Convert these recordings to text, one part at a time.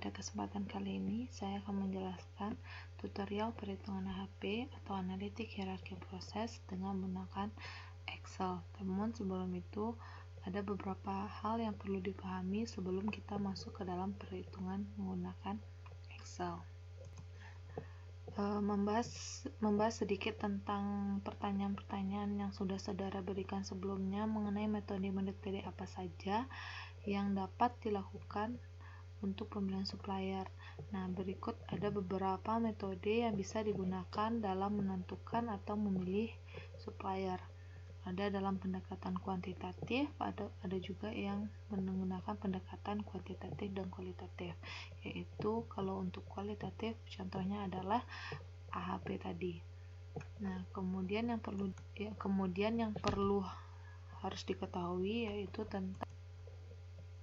Pada kesempatan kali ini, saya akan menjelaskan tutorial perhitungan AHP atau analitik hierarki proses dengan menggunakan Excel. Namun sebelum itu, ada beberapa hal yang perlu dipahami sebelum kita masuk ke dalam perhitungan menggunakan Excel. Membahas sedikit tentang pertanyaan-pertanyaan yang sudah saudara berikan sebelumnya mengenai metode mendeteksi apa saja yang dapat dilakukan untuk pemilihan supplier. Nah, berikut ada beberapa metode yang bisa digunakan dalam menentukan atau memilih supplier. Ada dalam pendekatan kuantitatif, ada juga yang menggunakan pendekatan kuantitatif dan kualitatif. Yaitu kalau untuk kualitatif contohnya adalah AHP tadi. Nah, kemudian yang perlu harus diketahui yaitu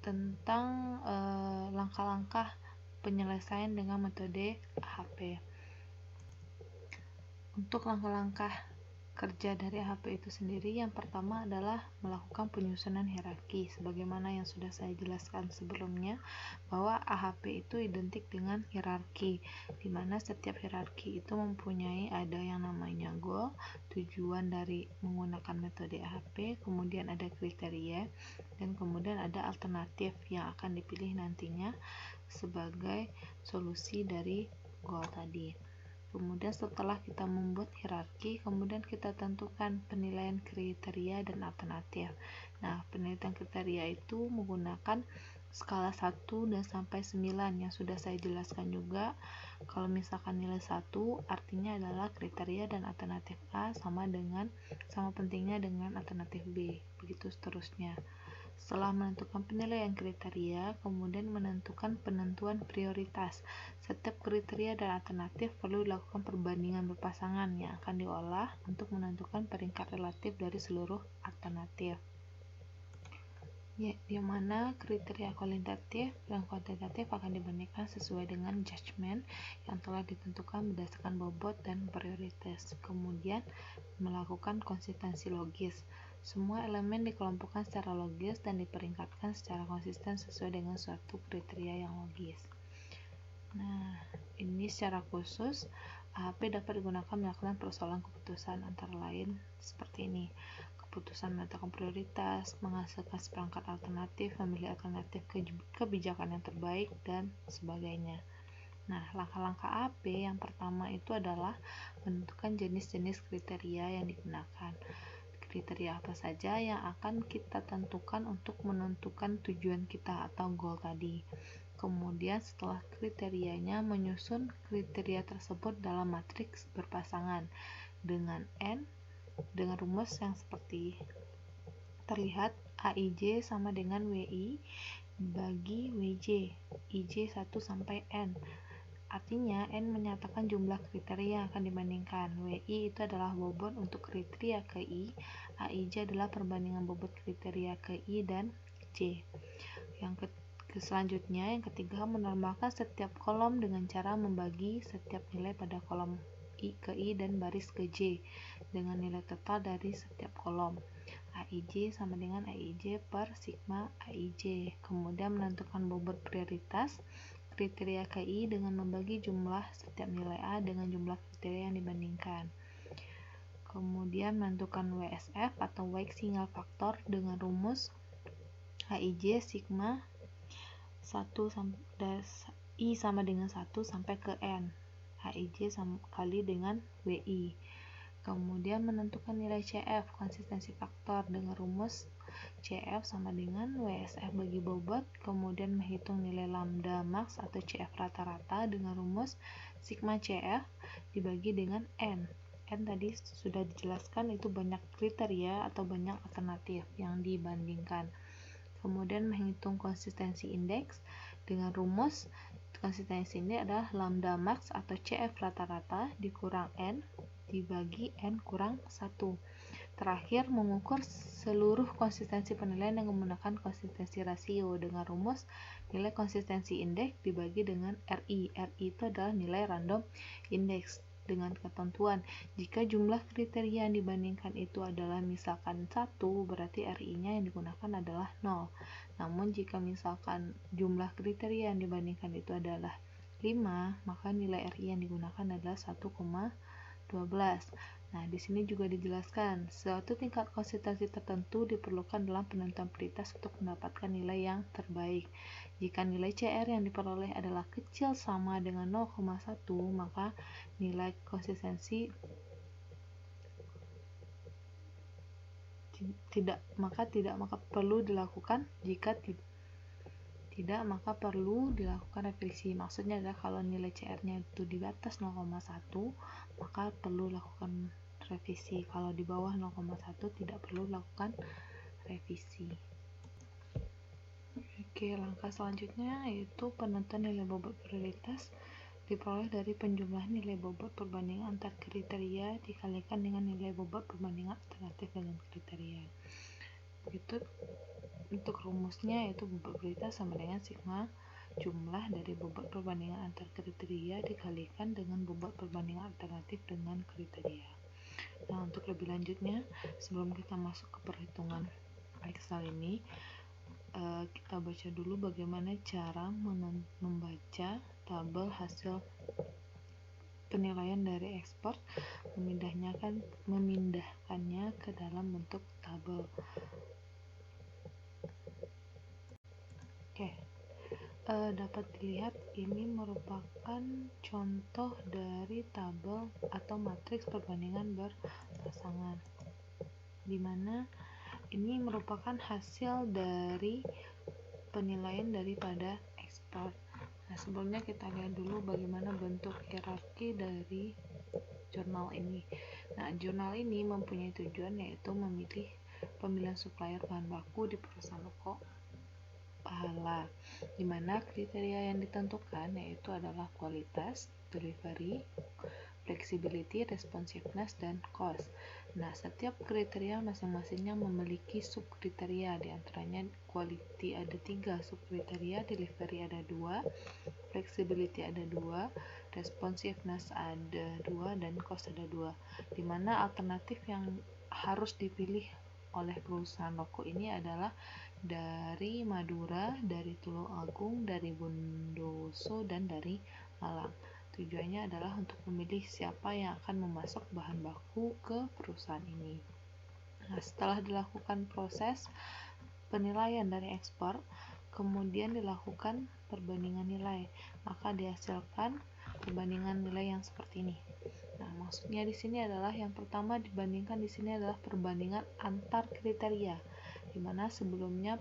tentang langkah-langkah penyelesaian dengan metode AHP. Untuk langkah-langkah kerja dari AHP itu sendiri, yang pertama adalah melakukan penyusunan hierarki. Sebagaimana yang sudah saya jelaskan sebelumnya, bahwa AHP itu identik dengan hierarki, di mana setiap hierarki itu mempunyai ada yang namanya goal, tujuan dari menggunakan metode AHP, kemudian ada kriteria, dan kemudian ada alternatif yang akan dipilih nantinya sebagai solusi dari goal tadi. Kemudian setelah kita membuat hierarki, kemudian kita tentukan penilaian kriteria dan alternatif. Nah, penilaian kriteria itu menggunakan skala 1 dan sampai 9 yang sudah saya jelaskan juga. Kalau misalkan nilai 1 artinya adalah kriteria dan alternatif A sama pentingnya dengan alternatif B, begitu seterusnya. Setelah menentukan penilaian kriteria, kemudian menentukan penentuan prioritas. Setiap kriteria dan alternatif perlu dilakukan perbandingan berpasangan yang akan diolah untuk menentukan peringkat relatif dari seluruh alternatif. Di mana kriteria kualitatif dan kuantitatif akan dibandingkan sesuai dengan judgement yang telah ditentukan berdasarkan bobot dan prioritas. Kemudian melakukan konsistensi logis. Semua elemen dikelompokkan secara logis dan diperingkatkan secara konsisten sesuai dengan suatu kriteria yang logis. Nah, ini secara khusus AHP dapat digunakan melakukan persoalan keputusan antara lain seperti ini. Keputusan menentukan prioritas, menghasilkan seperangkat alternatif, memilih alternatif kebijakan yang terbaik, dan sebagainya. Nah, langkah-langkah AHP yang pertama itu adalah menentukan jenis-jenis kriteria yang digunakan. Kriteria apa saja yang akan kita tentukan untuk menentukan tujuan kita atau goal tadi. Kemudian setelah kriterianya, menyusun kriteria tersebut dalam matriks berpasangan dengan N dengan rumus yang seperti terlihat. AIJ sama dengan WI bagi WJ, IJ 1 sampai N. Artinya, N menyatakan jumlah kriteria yang akan dibandingkan. WI itu adalah bobot untuk kriteria ke I. AIJ adalah perbandingan bobot kriteria ke I dan J. Selanjutnya, yang ketiga, menormalkan setiap kolom dengan cara membagi setiap nilai pada kolom I ke I dan baris ke J dengan nilai total dari setiap kolom. AIJ sama dengan AIJ per sigma AIJ. Kemudian menentukan bobot prioritas kriteria KI dengan membagi jumlah setiap nilai A dengan jumlah kriteria yang dibandingkan. Kemudian menentukan WSF atau Weight Single Factor dengan rumus AIJ sigma 1 I sama dengan 1 sampai ke N. AIJ sama kali dengan WI. Kemudian menentukan nilai CF, konsistensi faktor, dengan rumus CF sama dengan WSF bagi bobot. Kemudian menghitung nilai lambda max atau CF rata-rata dengan rumus sigma CF dibagi dengan N. N tadi sudah dijelaskan, itu banyak kriteria atau banyak alternatif yang dibandingkan. Kemudian menghitung konsistensi indeks dengan rumus konsistensi ini adalah lambda max atau CF rata-rata dikurang N dibagi N kurang 1. Terakhir, mengukur seluruh konsistensi penilaian dengan menggunakan konsistensi rasio dengan rumus nilai konsistensi indeks dibagi dengan RI. RI itu adalah nilai random index. dengan ketentuan. Jika jumlah kriteria yang dibandingkan itu adalah misalkan 1, berarti RI-nya yang digunakan adalah 0. Namun jika misalkan jumlah kriteria yang dibandingkan itu adalah 5, maka nilai RI yang digunakan adalah 1,12. Nah, di sini juga dijelaskan, suatu tingkat konsistensi tertentu diperlukan dalam penentuan prioritas untuk mendapatkan nilai yang terbaik. Jika nilai CR yang diperoleh adalah kecil sama dengan 0,1, maka nilai konsistensi maka perlu dilakukan. Jika tidak, maka perlu dilakukan revisi. Maksudnya adalah kalau nilai CR-nya itu di atas 0,1, maka perlu lakukan revisi. Kalau di bawah 0,1 tidak perlu lakukan revisi. Oke, langkah selanjutnya yaitu penentuan nilai bobot prioritas diperoleh dari penjumlahan nilai bobot perbandingan antar kriteria dikalikan dengan nilai bobot perbandingan alternatif dengan kriteria. Begitu untuk rumusnya, yaitu bobot prioritas sama dengan sigma jumlah dari bobot perbandingan antar kriteria dikalikan dengan bobot perbandingan alternatif dengan kriteria. Nah, untuk lebih lanjutnya, sebelum kita masuk ke perhitungan Excel ini, kita baca dulu bagaimana cara membaca tabel hasil penilaian dari ekspor, memindahkannya ke dalam bentuk tabel. Oke. Dapat dilihat ini merupakan contoh dari tabel atau matriks perbandingan berpasangan, di mana ini merupakan hasil dari penilaian daripada ekspor. Nah, sebelumnya kita lihat dulu bagaimana bentuk hierarki dari jurnal ini. Nah, jurnal ini mempunyai tujuan yaitu memilih pemilihan supplier bahan baku di perusahaan rokok pahala, di mana kriteria yang ditentukan yaitu adalah kualitas, delivery, flexibility, responsiveness, dan cost. Nah, setiap kriteria masing-masingnya memiliki subkriteria, diantaranya quality ada 3 subkriteria, delivery ada 2, flexibility ada 2, responsiveness ada 2, dan cost ada 2, di mana alternatif yang harus dipilih oleh perusahaan rokok ini adalah dari Madura, dari Tulungagung, dari Bondowoso, dan dari Malang. Tujuannya adalah untuk memilih siapa yang akan memasok bahan baku ke perusahaan ini. Nah, setelah dilakukan proses penilaian dari ekspor, kemudian dilakukan perbandingan nilai, maka dihasilkan perbandingan nilai yang seperti ini. Nah, maksudnya di sini adalah yang pertama dibandingkan di sini adalah perbandingan antar kriteria, di mana sebelumnya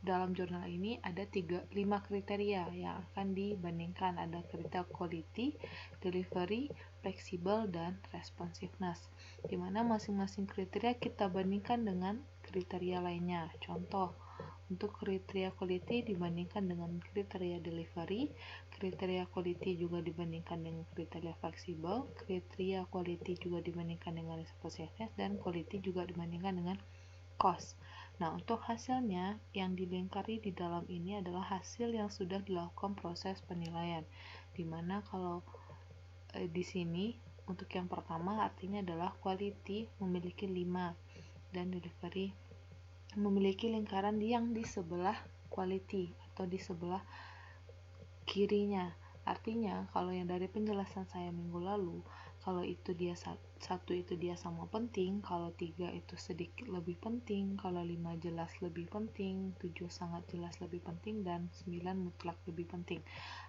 dalam jurnal ini ada 5 kriteria yang akan dibandingkan. Ada kriteria quality, delivery, flexible, dan responsiveness, di mana masing-masing kriteria kita bandingkan dengan kriteria lainnya. Contoh, untuk kriteria quality dibandingkan dengan kriteria delivery, kriteria quality juga dibandingkan dengan kriteria fleksibel, kriteria quality juga dibandingkan dengan responsiveness, dan quality juga dibandingkan dengan cost. Nah, untuk hasilnya yang dilingkari di dalam ini adalah hasil yang sudah dilakukan proses penilaian, di mana kalau di sini untuk yang pertama artinya adalah quality memiliki 5 dan delivery memiliki lingkaran yang di sebelah quality atau di sebelah kirinya. Artinya kalau yang dari penjelasan saya minggu lalu, kalau itu dia 1 itu dia sama penting, kalau 3 itu sedikit lebih penting, kalau 5 jelas lebih penting, 7 sangat jelas lebih penting, dan 9 mutlak lebih penting.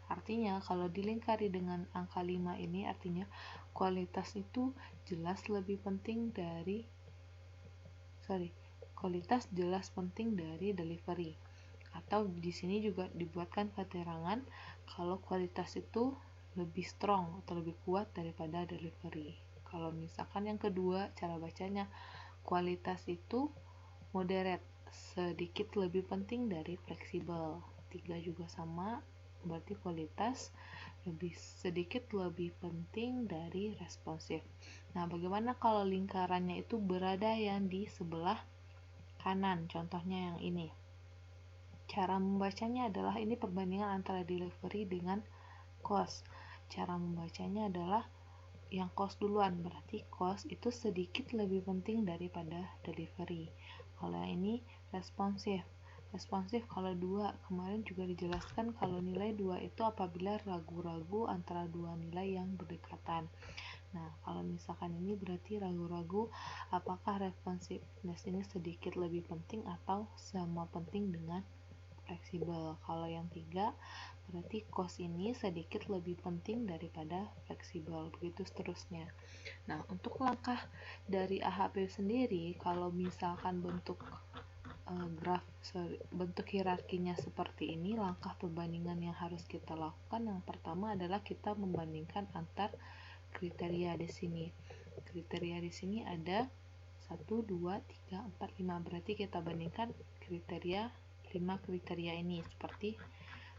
Artinya kalau dilingkari dengan angka 5 ini artinya kualitas itu jelas lebih penting dari kualitas jelas penting dari delivery. Atau di sini juga dibuatkan keterangan kalau kualitas itu lebih strong atau lebih kuat daripada delivery. Kalau misalkan yang kedua, cara bacanya kualitas itu moderate, sedikit lebih penting dari fleksibel. 3 juga sama, berarti kualitas sedikit lebih penting dari responsif. Nah, bagaimana kalau lingkarannya itu berada yang di sebelah kanan? Contohnya yang ini. Cara membacanya adalah ini perbandingan antara delivery dengan cost. Cara membacanya adalah yang cost duluan, berarti cost itu sedikit lebih penting daripada delivery. Kalau yang ini responsif kalau 2 kemarin juga dijelaskan kalau nilai 2 itu apabila ragu-ragu antara dua nilai yang berdekatan. Nah, kalau misalkan ini berarti ragu-ragu apakah responsiveness ini sedikit lebih penting atau sama penting dengan fleksibel. Kalau yang 3 berarti cost ini sedikit lebih penting daripada fleksibel, begitu seterusnya. Nah, untuk langkah dari AHP sendiri, kalau misalkan bentuk bentuk hierarkinya seperti ini, langkah perbandingan yang harus kita lakukan yang pertama adalah kita membandingkan antar kriteria di sini. Kriteria di sini ada 1, 2, 3, 4, 5. Berarti kita bandingkan kriteria 5 kriteria ini seperti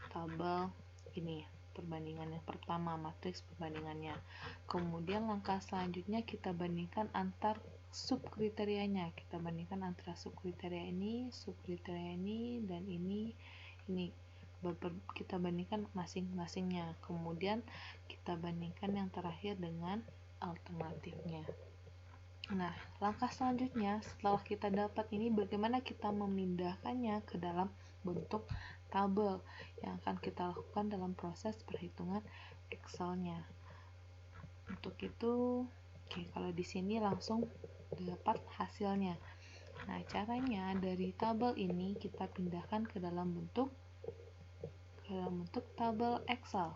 tabel ini. Perbandingan yang pertama, matriks perbandingannya. Kemudian langkah selanjutnya kita bandingkan antar subkriterianya. Kita bandingkan antara subkriteria ini, dan ini. Kita bandingkan masing-masingnya. Kemudian kita bandingkan yang terakhir dengan alternatifnya. Nah, langkah selanjutnya setelah kita dapat ini, bagaimana kita memindahkannya ke dalam bentuk tabel yang akan kita lakukan dalam proses perhitungan Excel-nya. Untuk itu, kalau di sini langsung dapat hasilnya. Nah, caranya dari tabel ini kita pindahkan ke dalam bentuk tabel Excel.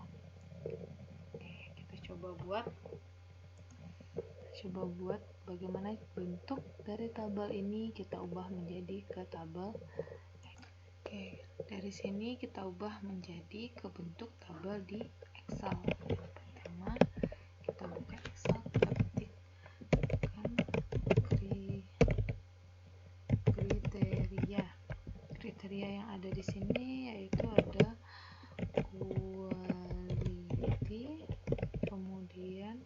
Kita coba buat bagaimana bentuk dari tabel ini kita ubah menjadi ke tabel. Dari sini kita ubah menjadi ke bentuk tabel di Excel. Pertama, kita buka Excel, kita ketikkan kriteria yang ada di sini, yaitu ada quality, kemudian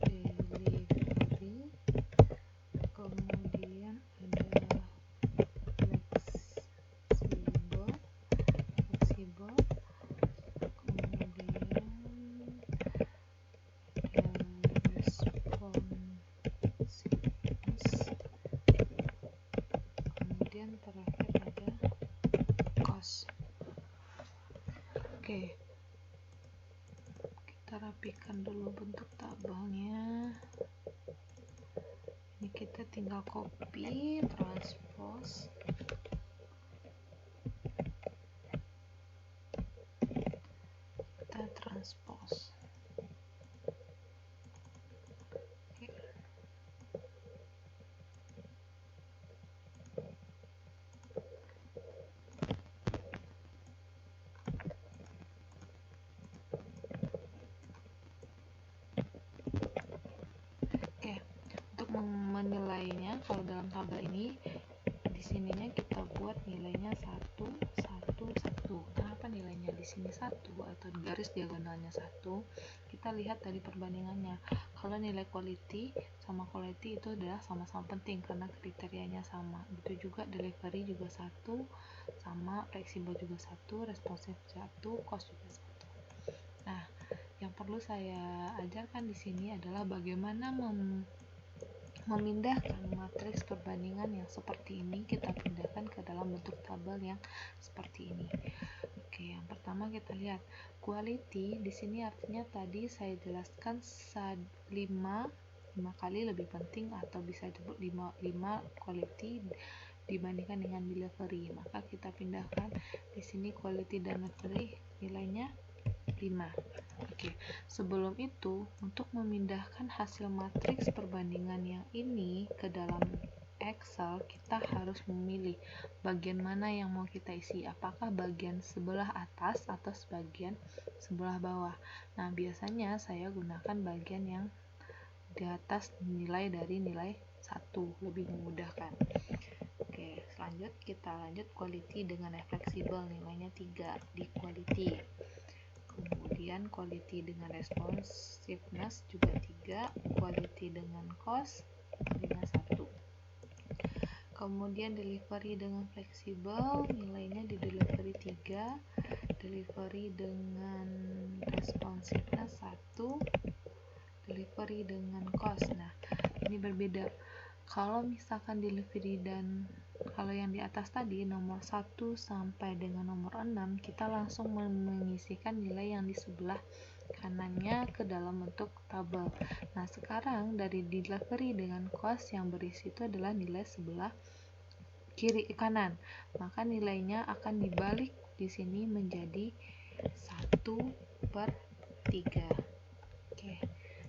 delivery, kemudian ada fleksibel, kemudian responsiveness, kemudian terakhir ada cost. Kita rapikan dulu bentuk tabelnya. Ini kita tinggal copy, transpose, kita transpose. Untuk menilainya, kalau dalam tabel ini di sininya kita buat nilainya 1, 1, 1. Kenapa nilainya di sini 1 atau garis diagonalnya 1? Kita lihat dari perbandingannya. Kalau nilai quality sama quality itu adalah sama-sama penting karena kriterianya sama. Begitu juga delivery juga 1, sama fleksibel juga 1, responsive 1, cost juga 1. Nah, yang perlu saya ajarkan di sini adalah bagaimana memindahkan matriks perbandingan yang seperti ini, kita pindahkan ke dalam bentuk tabel yang seperti ini. Yang pertama kita lihat quality. Di sini artinya tadi saya jelaskan 5 kali lebih penting, atau bisa disebut 5 quality dibandingkan dengan delivery. Maka kita pindahkan di sini quality dan delivery nilainya 5. Sebelum itu, untuk memindahkan hasil matriks perbandingan yang ini ke dalam Excel, kita harus memilih bagian mana yang mau kita isi, apakah bagian sebelah atas atau bagian sebelah bawah. Nah, biasanya saya gunakan bagian yang di atas nilai dari nilai 1, lebih memudahkan. Kita lanjut quality dengan fleksibel, nilainya 3 di quality. Kemudian quality dengan responsiveness juga 3, quality dengan cost nilainya 1. Kemudian delivery dengan fleksibel, nilainya di delivery 3, delivery dengan responsiveness 1, delivery dengan cost. Nah, ini berbeda. Kalau misalkan delivery dan kalau yang di atas tadi nomor 1 sampai dengan nomor 6, kita langsung mengisikan nilai yang di sebelah kanannya ke dalam bentuk tabel. Nah, sekarang dari delivery dengan cost yang berisi itu adalah nilai sebelah kiri kanan. Maka nilainya akan dibalik di sini menjadi 1/3. Oke.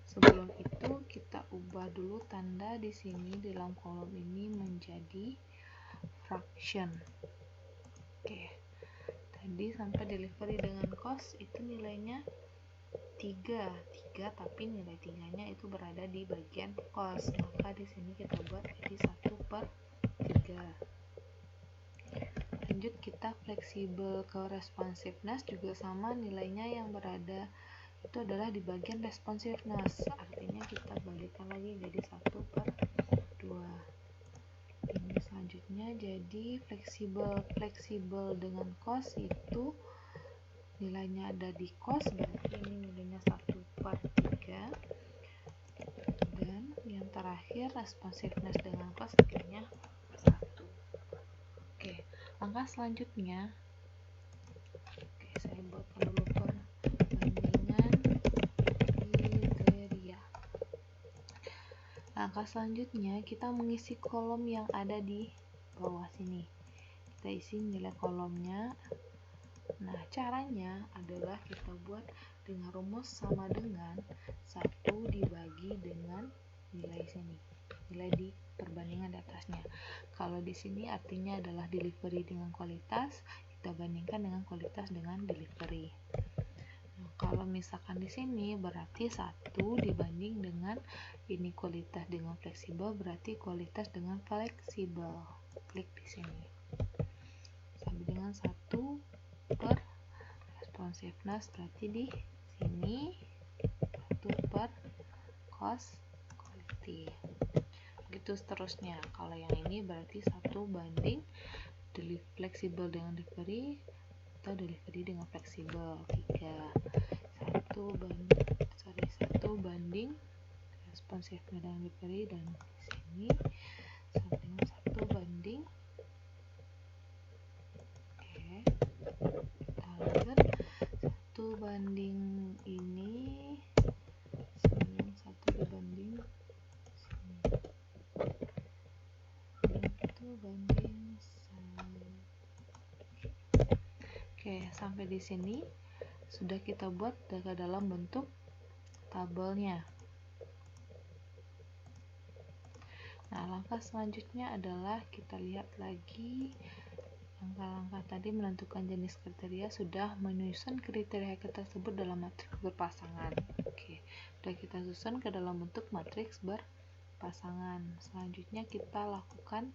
Sebelum itu kita ubah dulu tanda di sini dalam kolom ini menjadi fraction. Oke. Tadi sampai delivery dengan cost itu nilainya 3 tapi nilai 3-nya itu berada di bagian cost. Maka di sini kita buat jadi 1/3. Lanjut, kita fleksibel ke responsiveness juga sama, nilainya yang berada itu adalah di bagian responsiveness, artinya kita balikan lagi jadi 1/2. Ini selanjutnya jadi fleksibel dengan cost itu nilainya ada di cost, berarti ini nilainya 1/3. Dan yang terakhir responsiveness dengan cost akhirnya 1. Oke, langkah selanjutnya, saya buatkan dulu perbandingan kriteria. Langkah selanjutnya kita mengisi kolom yang ada di bawah sini. Kita isi nilai kolomnya. Nah, caranya adalah kita buat dengan rumus sama dengan 1 dibagi dengan nilai sini, nilai di perbandingan di atasnya. Kalau di sini artinya adalah delivery dengan kualitas, kita bandingkan dengan kualitas dengan delivery. Nah, kalau misalkan di sini berarti 1 dibanding dengan ini kualitas dengan fleksibel, berarti kualitas dengan fleksibel. Klik di sini. Sampai dengan 1 per responsiveness, berarti di sini 1 per cost quality. Begitu seterusnya. Kalau yang ini berarti 1 banding fleksibel dengan delivery atau delivery dengan fleksibel 3. 1 banding responsiveness dengan delivery, dan di sini sama dengan 1 banding. Oke, kita lanjut. 1 banding ini sini, 1 dibanding sini, 1 banding 1. Oke, sampai di sini sudah kita buat ke dalam bentuk tabelnya. Nah, langkah selanjutnya adalah kita lihat lagi langkah-langkah tadi menentukan jenis kriteria, sudah menyusun kriteria tersebut dalam matriks berpasangan. Oke, sudah kita susun ke dalam bentuk matriks berpasangan. Selanjutnya kita lakukan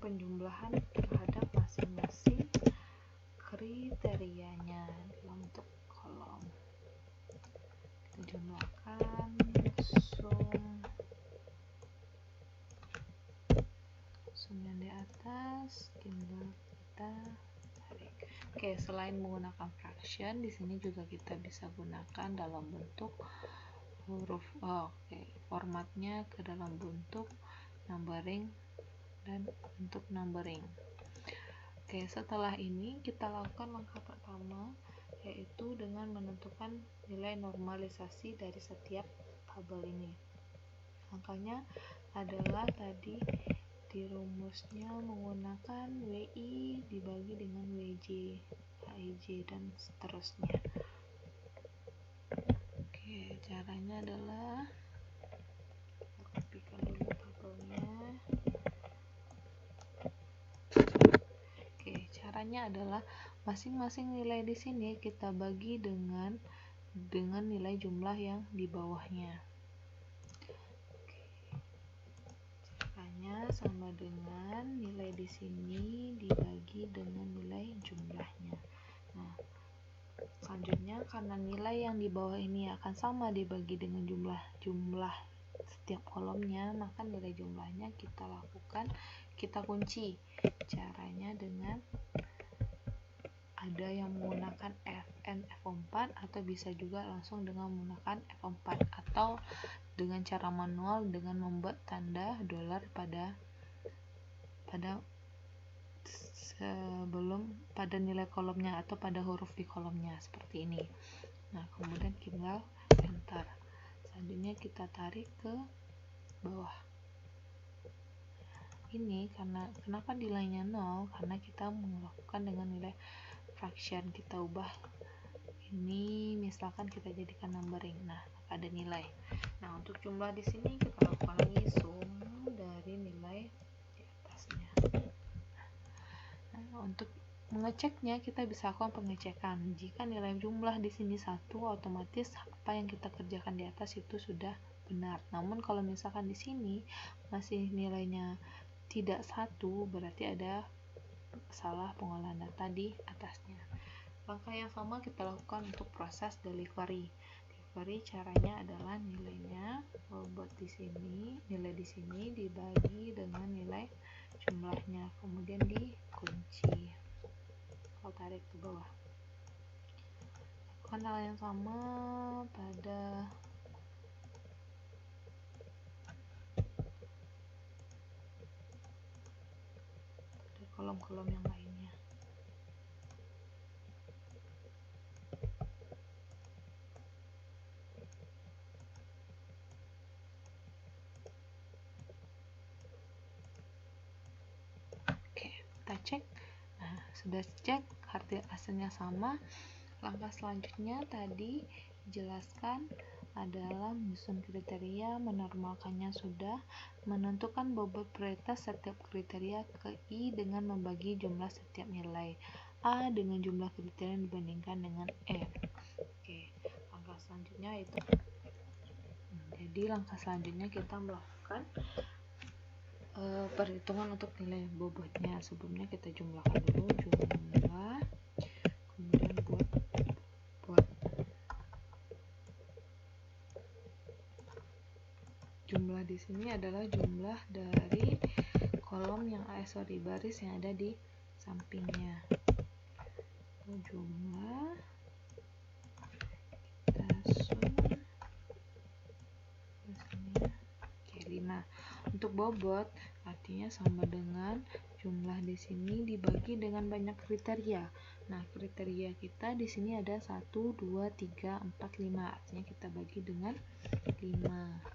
penjumlahan terhadap masing-masing kriterianya dalam bentuk kolom. Kita jumlahkan sum yang di atas, tinggal kita tarik. Oke, selain menggunakan fraction, di sini juga kita bisa gunakan dalam bentuk huruf formatnya ke dalam bentuk numbering dan bentuk numbering. Oke, setelah ini kita lakukan langkah pertama, yaitu dengan menentukan nilai normalisasi dari setiap tabel ini. Langkahnya adalah tadi di rumusnya menggunakan WI dibagi dengan WJ, HIJ, dan seterusnya. Oke, caranya adalah kopikan dulu tabelnya. Oke, caranya adalah masing-masing nilai di sini kita bagi dengan nilai jumlah yang di bawahnya. Oke, caranya sama dengan nilai di sini dibagi dengan nilai jumlahnya. Nah, selanjutnya karena nilai yang di bawah ini akan sama dibagi dengan jumlah setiap kolomnya, maka nilai jumlahnya kita lakukan kita kunci. Caranya dengan ada yang menggunakan Fn F4 atau bisa juga langsung dengan menggunakan F4 atau dengan cara manual dengan membuat tanda dolar pada nilai kolomnya atau pada huruf di kolomnya seperti ini. Nah, kemudian tinggal enter. Selanjutnya kita tarik ke bawah. Ini kenapa nilainya 0? Karena kita melakukan dengan nilai fraction. Kita ubah ini, misalkan kita jadikan numbering. Nah, ada nilai. Nah, untuk jumlah di sini kita lakukan lagi sum dari nilai di atasnya. Nah, untuk mengeceknya kita bisa lakukan pengecekan. Jika nilai jumlah di sini 1, otomatis apa yang kita kerjakan di atas itu sudah benar. Namun kalau misalkan di sini masih nilainya tidak 1, berarti ada salah pengolahan data di atasnya. Langkah yang sama kita lakukan untuk proses delivery. Delivery caranya adalah nilainya bobot di sini, nilai di sini dibagi dengan nilai jumlahnya, kemudian dikunci. Kalau tarik ke bawah. Lakukan hal yang sama pada kolom-kolom yang lainnya. Oke, kita cek. Nah, sudah cek hasilnya sama. Langkah selanjutnya tadi dijelaskan adalah menyusun kriteria, menormalkannya sudah, menentukan bobot prioritas setiap kriteria ke I dengan membagi jumlah setiap nilai A dengan jumlah kriteria dibandingkan dengan F. Oke, langkah selanjutnya itu. Jadi langkah selanjutnya kita melakukan perhitungan untuk nilai bobotnya. Sebelumnya kita jumlahkan dulu jumlah, kemudian buat jumlah di sini adalah jumlah dari kolom yang baris yang ada di sampingnya. Jumlah kita sum biasanya. Oke, 5. Untuk bobot artinya sama dengan jumlah di sini dibagi dengan banyak kriteria. Nah, kriteria kita di sini ada 1, 2, 3, 4, 5. Artinya kita bagi dengan 5.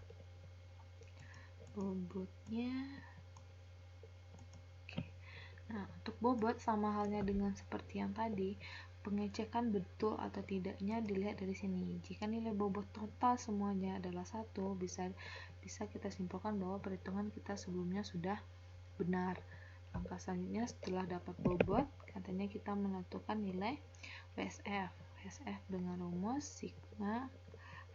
Bobotnya. Oke. Nah, untuk bobot sama halnya dengan seperti yang tadi, pengecekan betul atau tidaknya dilihat dari sini. Jika nilai bobot total semuanya adalah 1, bisa kita simpulkan bahwa perhitungan kita sebelumnya sudah benar. Langkah selanjutnya setelah dapat bobot, katanya kita menentukan nilai WSF. WSF dengan rumus sigma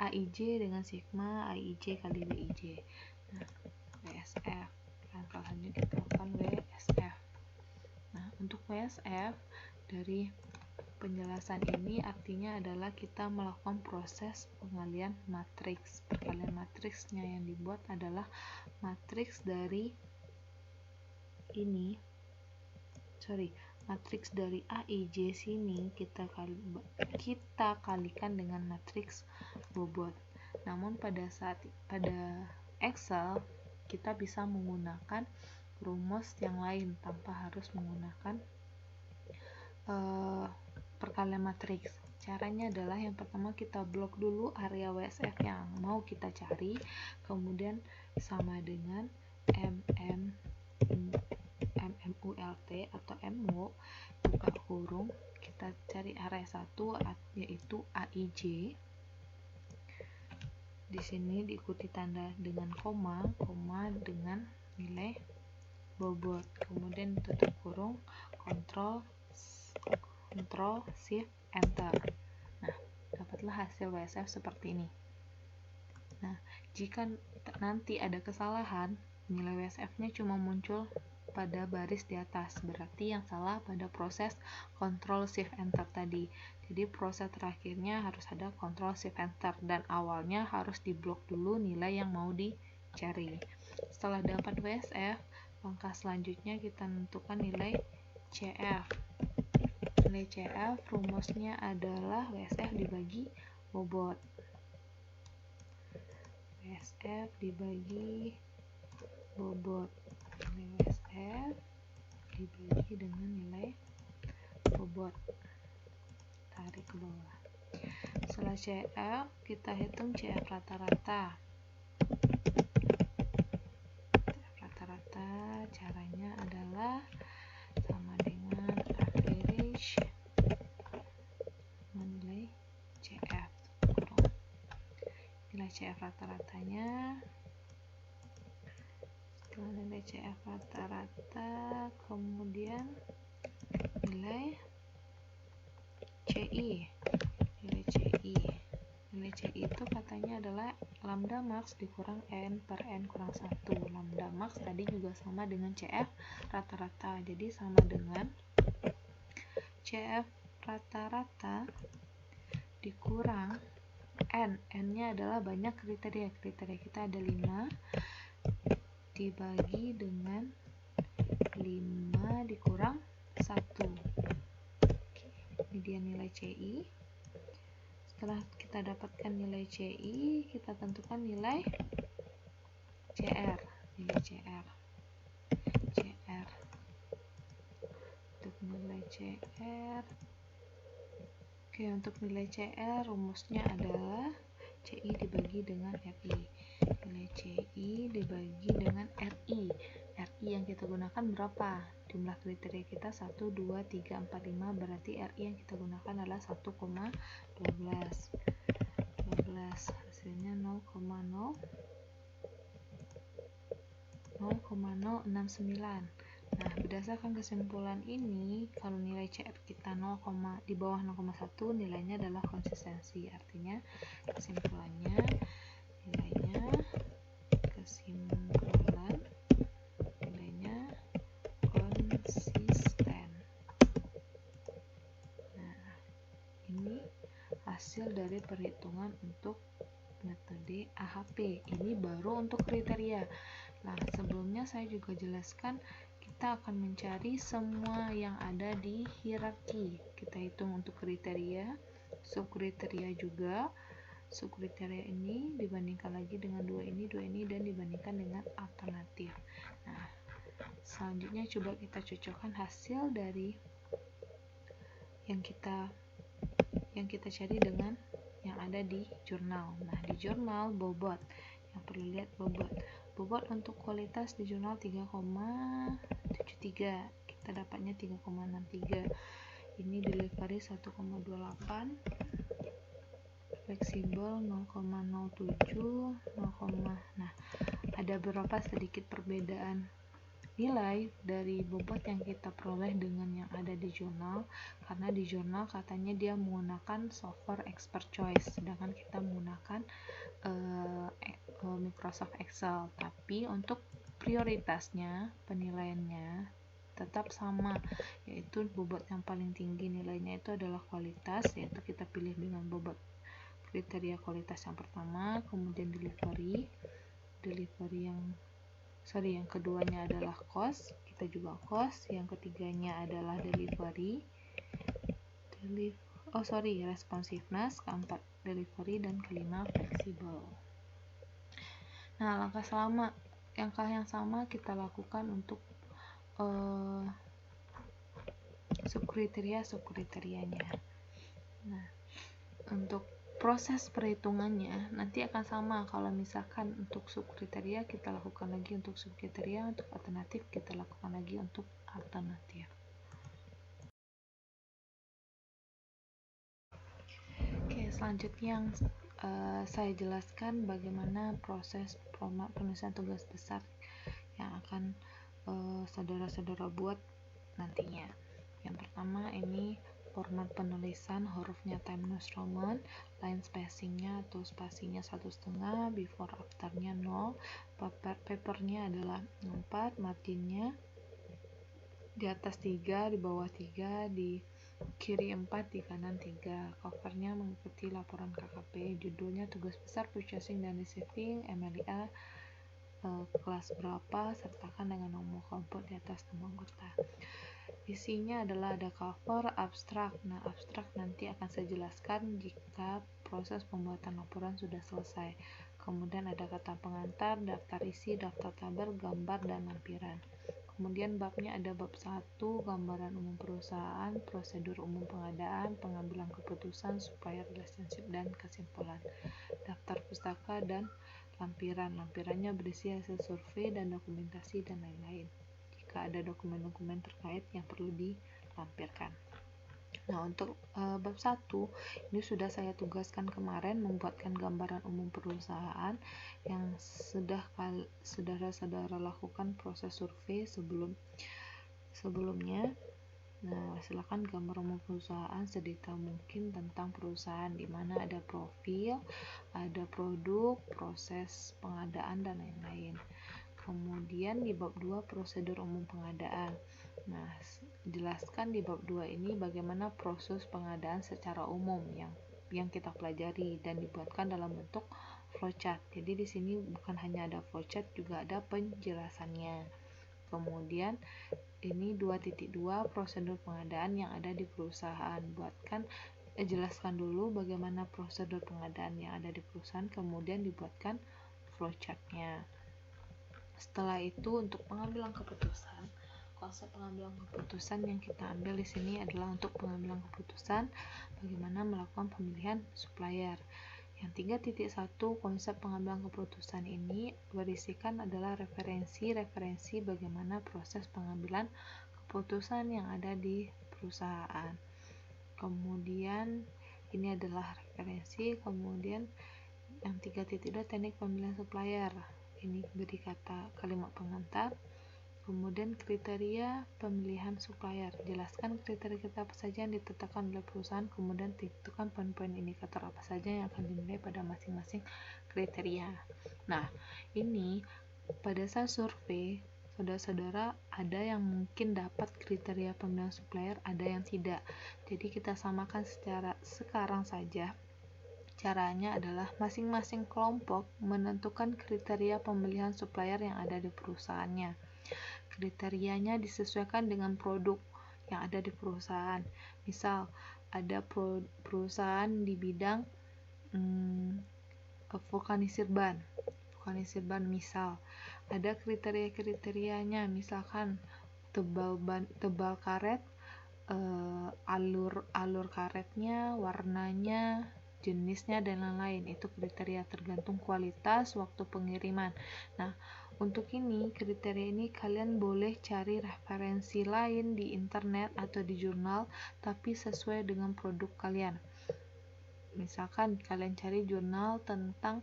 AIJ dengan sigma AIJ kali WIJ. Nah, WSF. Langkah selanjutnya kita lakukan WSF. Nah, untuk WSF dari penjelasan ini artinya adalah kita melakukan proses pengalian matriks. Perkalian matriksnya yang dibuat adalah matriks dari matriks dari AIJ sini kita kalikan dengan matriks bobot. Namun pada Excel kita bisa menggunakan rumus yang lain tanpa harus menggunakan perkalian matriks. Caranya adalah yang pertama kita blok dulu area WSF yang mau kita cari, kemudian sama dengan MMULT atau MU, buka kurung, kita cari area 1 yaitu AIJ. Di sini diikuti tanda dengan koma dengan nilai bobot, kemudian tutup kurung, Ctrl Shift Enter. Nah, dapatlah hasil WSF seperti ini. Nah, jika nanti ada kesalahan, nilai WSF-nya cuma muncul pada baris di atas, berarti yang salah pada proses Ctrl Shift Enter tadi. Jadi proses terakhirnya harus ada Ctrl Shift Enter dan awalnya harus diblok dulu nilai yang mau dicari. Setelah dapat WSF, Langkah selanjutnya kita tentukan nilai CF. Nilai CF rumusnya adalah WSF dibagi bobot. WSF dibagi bobot. Nilai WSF dibagi dengan nilai bobot. Tarik ke bawah. Setelah CF, kita hitung CF rata-rata. CF rata-rata caranya adalah sama dengan average nilai CF kurang nilai CF rata-ratanya. Setelah nilai CF rata-rata, kemudian nilai CI. Nilai CI itu katanya adalah lambda max dikurang N per N kurang 1. Lambda max tadi juga sama dengan CF rata-rata, jadi sama dengan CF rata-rata dikurang N. N-nya adalah banyak kriteria kita ada 5 dibagi dengan 5 dikurang 1. Ini dia nilai CI. Setelah kita dapatkan nilai CI, kita tentukan nilai CR. Nilai CR. Untuk nilai CR. Oke, untuk nilai CR rumusnya adalah CI dibagi dengan RI. Nilai CI dibagi dengan RI. RI yang kita gunakan berapa? Jumlah kriteria kita 1, 2, 3, 4, 5, berarti RI yang kita gunakan adalah 1,12. Hasilnya 0,069. Nah, berdasarkan kesimpulan ini, kalau nilai CR kita di bawah 0,1, nilainya adalah konsistensi. Artinya kesimpulannya nilainya konsisten. Nah, ini hasil dari perhitungan untuk metode AHP. Ini baru untuk kriteria. Nah, sebelumnya saya juga jelaskan kita akan mencari semua yang ada di hierarki. Kita hitung untuk kriteria, subkriteria juga. Subkriteria ini dibandingkan lagi dengan dua ini, dan dibandingkan dengan alternatif. Nah, selanjutnya coba kita cocokkan hasil dari yang kita cari dengan yang ada di jurnal. Nah, di jurnal bobot, yang perlu lihat bobot untuk kualitas di jurnal 3,73, kita dapatnya 3,63. Ini delivery 1,28, fleksibel 0,07, nah, ada beberapa sedikit perbedaan nilai dari bobot yang kita peroleh dengan yang ada di jurnal, karena di jurnal katanya dia menggunakan software expert choice, sedangkan kita menggunakan Microsoft Excel. Tapi untuk prioritasnya, penilaiannya tetap sama, yaitu bobot yang paling tinggi nilainya itu adalah kualitas, yaitu kita pilih dengan bobot kriteria kualitas yang pertama, kemudian delivery yang keduanya adalah cost, kita juga cost, yang ketiganya adalah responsiveness, keempat delivery, dan kelima fleksibel. Nah, langkah yang sama kita lakukan untuk subkriterianya. Nah, untuk proses perhitungannya nanti akan sama. Kalau misalkan untuk subkriteria kita lakukan lagi untuk subkriteria, untuk alternatif kita lakukan lagi untuk alternatif. Oke, selanjutnya yang saya jelaskan bagaimana proses penulisan tugas besar yang akan saudara-saudara buat nantinya. Yang pertama ini format penulisan, hurufnya Times New Roman, line spacingnya atau spasinya 1,5, before afternya 0, papernya adalah 4, marginnya di atas 3, di bawah 3, di kiri 4, di kanan 3. Covernya mengikuti laporan KKP, judulnya tugas besar purchasing dan receiving, MLIA kelas berapa, sertakan dengan nomor kelompok di atas nama anggota. Isinya adalah ada cover, abstrak. Nah, abstrak nanti akan saya jelaskan jika proses pembuatan laporan sudah selesai. Kemudian ada kata pengantar, daftar isi, daftar tabel, gambar, dan lampiran. Kemudian babnya ada bab 1, gambaran umum perusahaan, prosedur umum pengadaan, pengambilan keputusan, supplier relationship, dan kesimpulan. Daftar pustaka dan lampiran. Lampirannya berisi hasil survei dan dokumentasi dan lain-lain. Jika ada dokumen-dokumen terkait yang perlu dilampirkan. Nah, untuk bab 1 ini sudah saya tugaskan kemarin membuatkan gambaran umum perusahaan yang sudah saudara lakukan proses survei sebelumnya. Nah, silakan gambar umum perusahaan sedetail mungkin tentang perusahaan, di mana ada profil, ada produk, proses pengadaan, dan lain-lain. Kemudian di bab 2 prosedur umum pengadaan. Nah, jelaskan di bab 2 ini bagaimana proses pengadaan secara umum yang kita pelajari dan dibuatkan dalam bentuk flowchart. Jadi di sini bukan hanya ada flowchart, juga ada penjelasannya. Kemudian ini 2.2 prosedur pengadaan yang ada di perusahaan. Jelaskan dulu bagaimana prosedur pengadaan yang ada di perusahaan, kemudian dibuatkan flowchart-nya. Setelah itu untuk pengambilan keputusan. Konsep pengambilan keputusan yang kita ambil di sini adalah untuk pengambilan keputusan bagaimana melakukan pemilihan supplier. Yang 3.1 konsep pengambilan keputusan ini berisikan adalah referensi bagaimana proses pengambilan keputusan yang ada di perusahaan. Kemudian ini adalah referensi. Kemudian yang 3.2 teknik pemilihan supplier. Ini beri kalimat pengantar. Kemudian kriteria pemilihan supplier. Jelaskan kriteria apa saja yang ditetapkan oleh perusahaan, kemudian tentukan poin-poin indikator apa saja yang akan dinilai pada masing-masing kriteria. Nah, ini pada saat survei, saudara-saudara ada yang mungkin dapat kriteria pemilihan supplier, ada yang tidak. Jadi kita samakan secara sekarang saja. Caranya adalah masing-masing kelompok menentukan kriteria pemilihan supplier yang ada di perusahaannya. Kriterianya disesuaikan dengan produk yang ada di perusahaan. Misal, ada perusahaan di bidang vulkanisir ban misal. Ada kriteria-kriterianya, misalkan tebal karet, alur karetnya, warnanya, jenisnya, dan lain-lain. Itu kriteria tergantung kualitas, waktu pengiriman. Nah, untuk kriteria ini kalian boleh cari referensi lain di internet atau di jurnal, tapi sesuai dengan produk kalian. Misalkan kalian cari jurnal tentang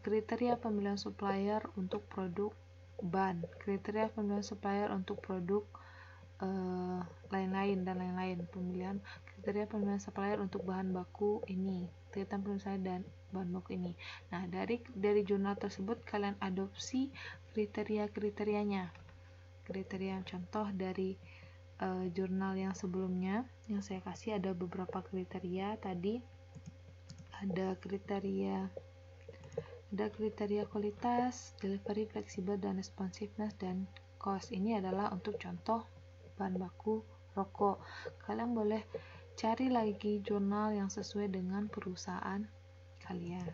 kriteria pemilihan supplier untuk produk ban, kriteria pemilihan supplier untuk produk lain-lain, pemilihan kriteria pemilihan supplier untuk bahan baku ini, kriteria pemilihan dan bahan baku ini. Nah, dari jurnal tersebut kalian adopsi kriteria-kriterianya. Kriteria contoh dari jurnal yang sebelumnya yang saya kasih ada beberapa kriteria tadi. Ada kriteria kualitas, delivery fleksibel dan responsiveness, dan cost. Ini adalah untuk contoh bahan baku rokok. Kalian boleh cari lagi jurnal yang sesuai dengan perusahaan kalian.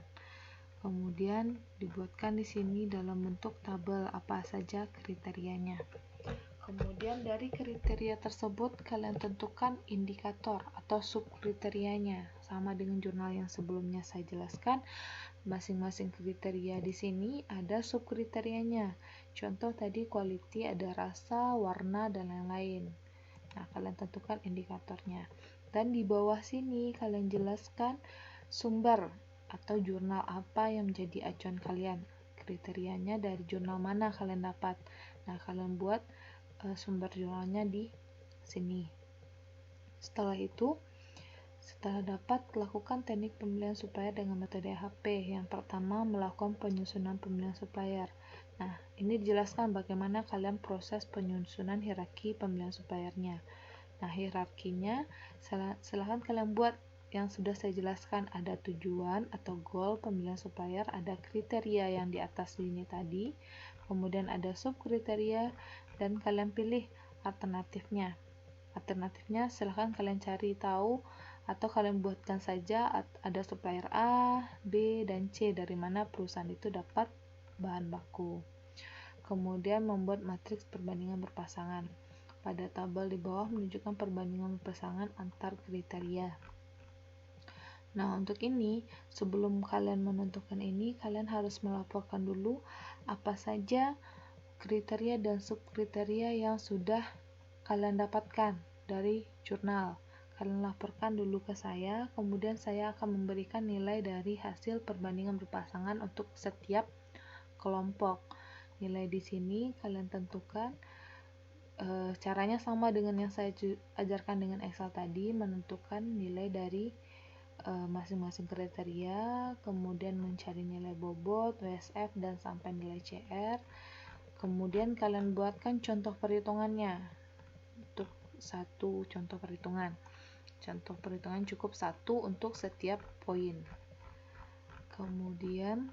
Kemudian dibuatkan di sini dalam bentuk tabel apa saja kriterianya. Kemudian dari kriteria tersebut kalian tentukan indikator atau subkriterianya. Sama dengan jurnal yang sebelumnya saya jelaskan, masing-masing kriteria di sini ada subkriterianya. Contoh tadi quality ada rasa, warna, dan lain-lain. Nah, kalian tentukan indikatornya. Dan di bawah sini kalian jelaskan sumber atau jurnal apa yang menjadi acuan kalian. Kriterianya dari jurnal mana kalian dapat. Nah, kalian buat sumber jurnalnya di sini. Setelah dapat, lakukan teknik pemilihan supplier dengan metode HP. Yang pertama, melakukan penyusunan pemilihan supplier. Nah, ini dijelaskan bagaimana kalian proses penyusunan hierarki pemilihan suppliernya. Nah, hierarkinya silahkan kalian buat yang sudah saya jelaskan, ada tujuan atau goal pemilihan supplier, ada kriteria yang di atas ini tadi, kemudian ada subkriteria, dan kalian pilih alternatifnya. Alternatifnya silahkan kalian cari tahu atau kalian buatkan saja, ada supplier A, B, dan C, dari mana perusahaan itu dapat bahan baku. Kemudian membuat matriks perbandingan berpasangan. Pada tabel di bawah menunjukkan perbandingan berpasangan antar kriteria. Nah, untuk ini, sebelum kalian menentukan ini, kalian harus melaporkan dulu apa saja kriteria dan subkriteria yang sudah kalian dapatkan dari jurnal. Kalian laporkan dulu ke saya, kemudian saya akan memberikan nilai dari hasil perbandingan berpasangan untuk setiap kelompok. Nilai di sini kalian tentukan. Caranya sama dengan yang saya ajarkan dengan Excel tadi, menentukan nilai dari masing-masing kriteria, kemudian mencari nilai bobot, WSF, dan sampai nilai CR. Kemudian kalian buatkan contoh perhitungannya untuk satu contoh perhitungan. Contoh perhitungan cukup satu untuk setiap poin. Kemudian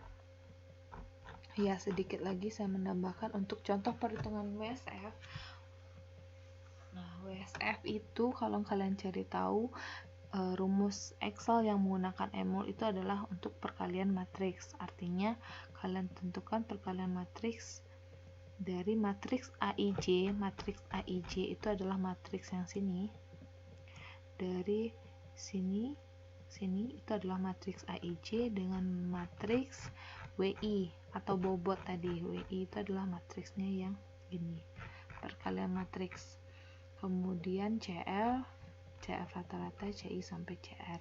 ya, sedikit lagi saya menambahkan untuk contoh perhitungan WSF. Nah, WSF itu kalau kalian cari tahu, rumus Excel yang menggunakan EMUL itu adalah untuk perkalian matriks. Artinya kalian tentukan perkalian matriks dari matriks AIJ. Matriks AIJ itu adalah matriks yang sini. Dari sini itu adalah matriks AIJ dengan matriks WI atau bobot tadi. WI itu adalah matriksnya yang ini. Perkalian matriks. Kemudian CF rata-rata, CI sampai CR.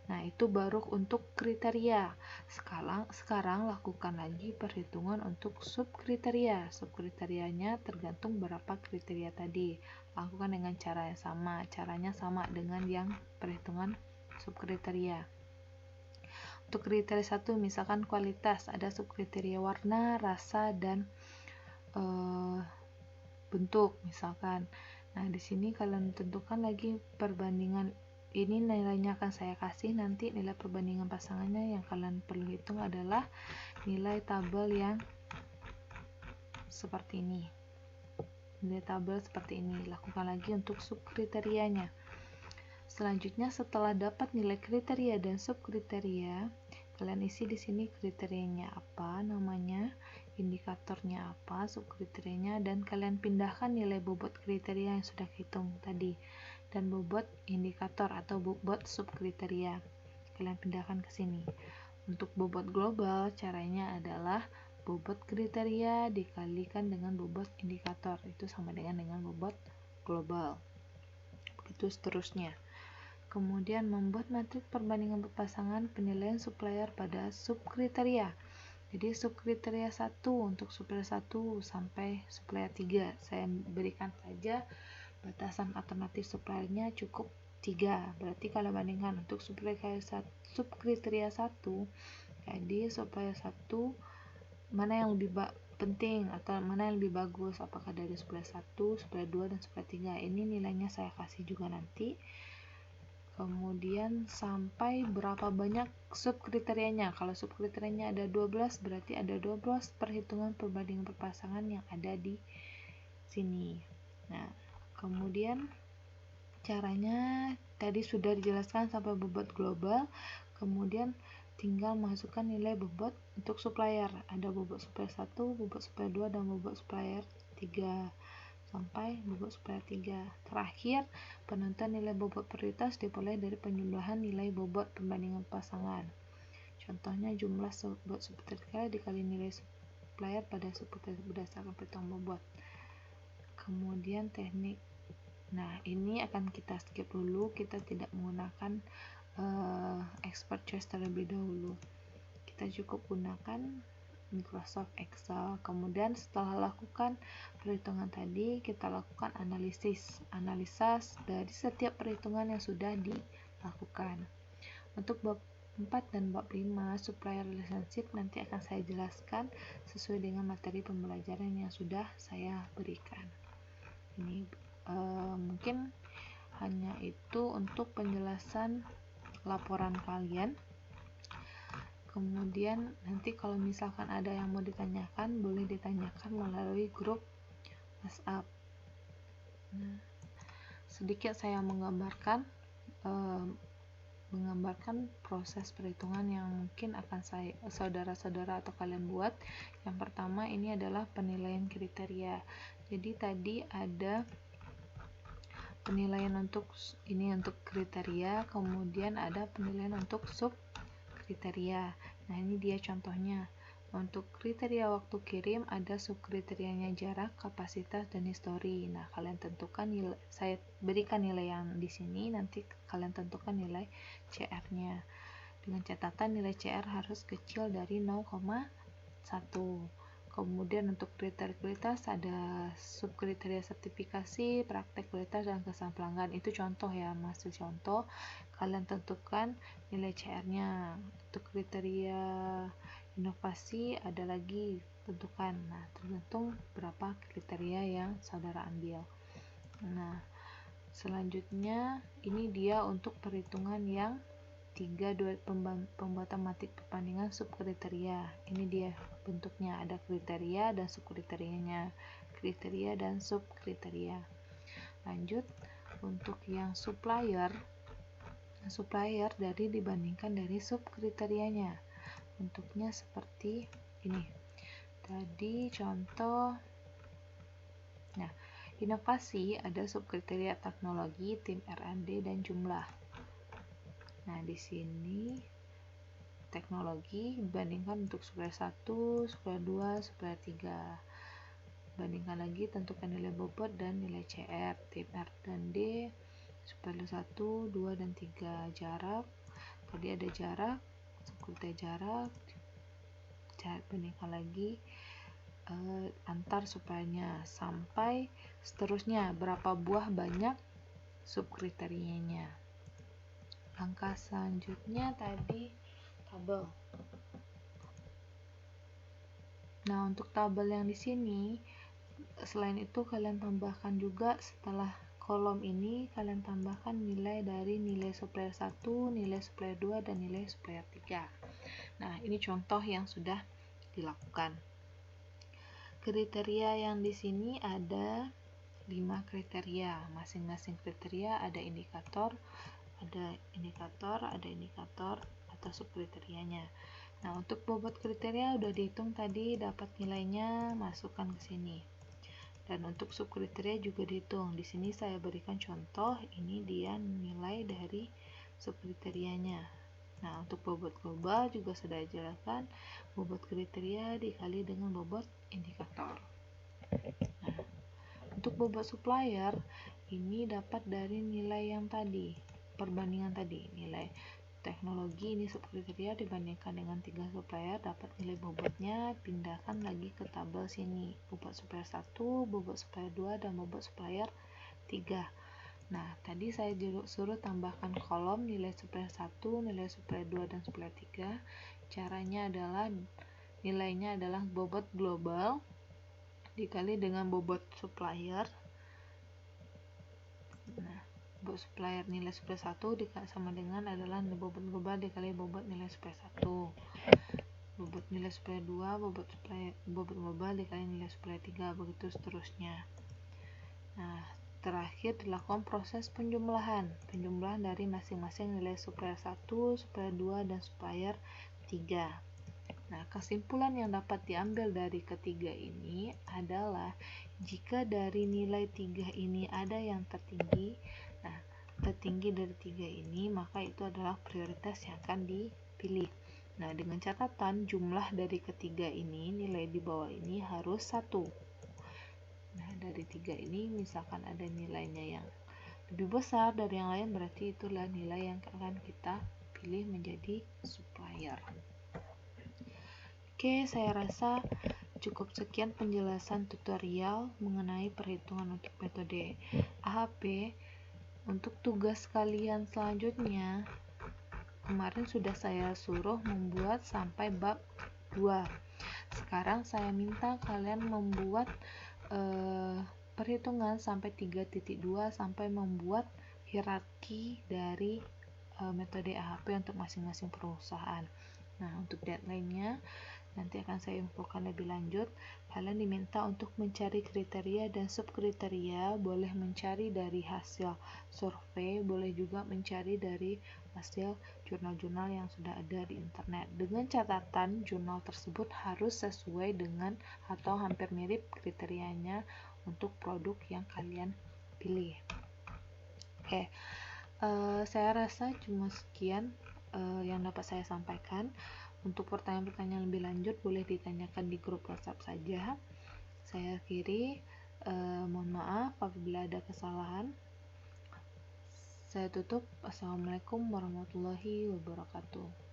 Nah, itu baru untuk kriteria. Sekarang lakukan lagi perhitungan untuk subkriteria. Subkriterianya tergantung berapa kriteria tadi. Lakukan dengan cara yang sama. Caranya sama dengan yang perhitungan subkriteria. Untuk kriteria 1, misalkan kualitas, ada subkriteria warna, rasa, dan bentuk misalkan. Nah, di sini kalian tentukan lagi perbandingan. Ini nilainya akan saya kasih nanti. Nilai perbandingan pasangannya yang kalian perlu hitung adalah nilai tabel yang seperti ini. Nilai tabel seperti ini. Lakukan lagi untuk subkriterianya. Selanjutnya, setelah dapat nilai kriteria dan subkriteria, kalian isi di sini kriterianya apa, namanya, indikatornya apa, subkriterianya, dan kalian pindahkan nilai bobot kriteria yang sudah dihitung tadi dan bobot indikator atau bobot subkriteria. Kalian pindahkan ke sini. Untuk bobot global, caranya adalah bobot kriteria dikalikan dengan bobot indikator. Itu sama dengan bobot global. Begitu seterusnya. Kemudian membuat matriks perbandingan berpasangan penilaian supplier pada subkriteria. Jadi subkriteria 1 untuk supplier 1 sampai supplier 3. Saya berikan saja batasan alternatif suppliernya cukup 3. Berarti kalau bandingkan untuk subkriteria 1, jadi supplier 1 mana yang lebih penting atau mana yang lebih bagus, apakah dari supplier 1, supplier 2, dan supplier 3. Ini nilainya saya kasih juga nanti. Kemudian sampai berapa banyak subkriterianya. Kalau subkriterianya ada 12, berarti ada 12 perhitungan perbandingan berpasangan yang ada di sini. Nah, kemudian caranya tadi sudah dijelaskan sampai bobot global. Kemudian tinggal masukkan nilai bobot untuk supplier. Ada bobot supplier 1, bobot supplier 2, dan bobot supplier 3. Sampai bobot supplier 3. Terakhir, penentuan nilai bobot prioritas dimulai dari penjumlahan nilai bobot perbandingan pasangan. Contohnya, jumlah bobot subkriteria dikali nilai supplier pada subkriteria berdasarkan perhitungan bobot. Kemudian teknik. Nah, ini akan kita skip dulu. Kita tidak menggunakan expert choice terlebih dahulu. Kita cukup gunakan Microsoft Excel. Kemudian setelah lakukan perhitungan tadi, kita lakukan analisa dari setiap perhitungan yang sudah dilakukan. Untuk bab 4 dan bab 5 supplier relationship nanti akan saya jelaskan sesuai dengan materi pembelajaran yang sudah saya berikan. Ini mungkin hanya itu untuk penjelasan laporan kalian. Kemudian nanti kalau misalkan ada yang mau ditanyakan, boleh ditanyakan melalui grup WhatsApp. Nah, sedikit saya menggambarkan proses perhitungan yang mungkin akan saudara-saudara atau kalian buat. Yang pertama ini adalah penilaian kriteria. Jadi tadi ada penilaian untuk kriteria, kemudian ada penilaian untuk sub kriteria. Nah, ini dia contohnya. Untuk kriteria waktu kirim ada subkriterianya jarak, kapasitas, dan histori. Nah, kalian tentukan nilai, saya berikan nilai yang di sini, nanti kalian tentukan nilai CR-nya. Dengan catatan nilai CR harus kecil dari 0,1. Kemudian untuk kriteria ada subkriteria sertifikasi, praktek kualitas, dan kesan pelanggan. Itu contoh ya, masih contoh. Kalian tentukan nilai CR-nya. Untuk kriteria inovasi ada lagi tentukan. Nah, tergantung berapa kriteria yang saudara ambil. Nah, selanjutnya ini dia untuk perhitungan yang 3 pembuatan matik perbandingan subkriteria. Ini dia bentuknya, ada kriteria dan subkriterianya, kriteria dan subkriteria. Lanjut, untuk yang supplier dari dibandingkan dari subkriterianya. Bentuknya seperti ini. Tadi contoh. Nah, inovasi ada subkriteria teknologi, tim R&D, dan jumlah. Nah, di sini teknologi dibandingkan untuk supplier 1, supplier 2, supplier 3. Bandingkan lagi, tentukan nilai bobot dan nilai CR. Tim R dan D, supplier 1, 2, dan 3. Jarak, tadi ada jarak, subkriteria jarak. Bandingkan lagi antar suppliernya sampai seterusnya, berapa buah banyak subkriterianya. Langkah selanjutnya tadi tabel. Nah, untuk tabel yang di sini, selain itu kalian tambahkan juga setelah kolom ini, kalian tambahkan nilai dari nilai supplier 1, nilai supplier 2, dan nilai supplier 3. Nah, ini contoh yang sudah dilakukan. Kriteria yang di sini ada 5 kriteria. Masing-masing kriteria ada indikator atau subkriterianya. Nah, untuk bobot kriteria udah dihitung tadi, dapat nilainya, masukkan ke sini. Dan untuk subkriteria juga dihitung. Di sini saya berikan contoh, ini dia nilai dari subkriterianya. Nah, untuk bobot global juga sudah dijelaskan, bobot kriteria dikali dengan bobot indikator. Nah, untuk bobot supplier ini dapat dari nilai yang tadi, perbandingan tadi, nilai teknologi ini subkriteria dibandingkan dengan 3 supplier, dapat nilai bobotnya, pindahkan lagi ke tabel sini, bobot supplier 1, bobot supplier 2, dan bobot supplier 3. Nah, tadi saya suruh tambahkan kolom nilai supplier 1, nilai supplier 2, dan supplier 3. Caranya adalah nilainya adalah bobot global dikali dengan bobot supplier. Nah, bobot supplier nilai supplier 1 sama dengan adalah bobot global dikali bobot nilai supplier 1. Bobot nilai supplier 2, bobot global dikali nilai supplier 3, begitu seterusnya. Nah, terakhir dilakukan proses penjumlahan dari masing-masing nilai supplier 1, supplier 2, dan supplier 3. Nah, kesimpulan yang dapat diambil dari ketiga ini adalah jika dari nilai 3 ini ada yang tertinggi, nah, tertinggi dari 3 ini, maka itu adalah prioritas yang akan dipilih. Nah, dengan catatan jumlah dari ketiga ini, nilai di bawah ini harus 1. Nah, dari 3 ini misalkan ada nilainya yang lebih besar dari yang lain, berarti itulah nilai yang akan kita pilih menjadi supplier. Oke, saya rasa cukup sekian penjelasan tutorial mengenai perhitungan untuk metode AHP. Untuk tugas kalian selanjutnya, kemarin sudah saya suruh membuat sampai bab 2. Sekarang saya minta kalian membuat perhitungan sampai 3.2 sampai membuat hierarki dari metode AHP untuk masing-masing perusahaan. Nah, untuk deadline-nya nanti akan saya infokan lebih lanjut. Kalian diminta untuk mencari kriteria dan subkriteria, boleh mencari dari hasil survei, boleh juga mencari dari hasil jurnal-jurnal yang sudah ada di internet. Dengan catatan jurnal tersebut harus sesuai dengan atau hampir mirip kriterianya untuk produk yang kalian pilih. Oke, saya rasa cuma sekian yang dapat saya sampaikan. Untuk pertanyaan-pertanyaan lebih lanjut boleh ditanyakan di grup WhatsApp saja. Saya akhiri, mohon maaf apabila ada kesalahan. Saya tutup. Assalamualaikum warahmatullahi wabarakatuh.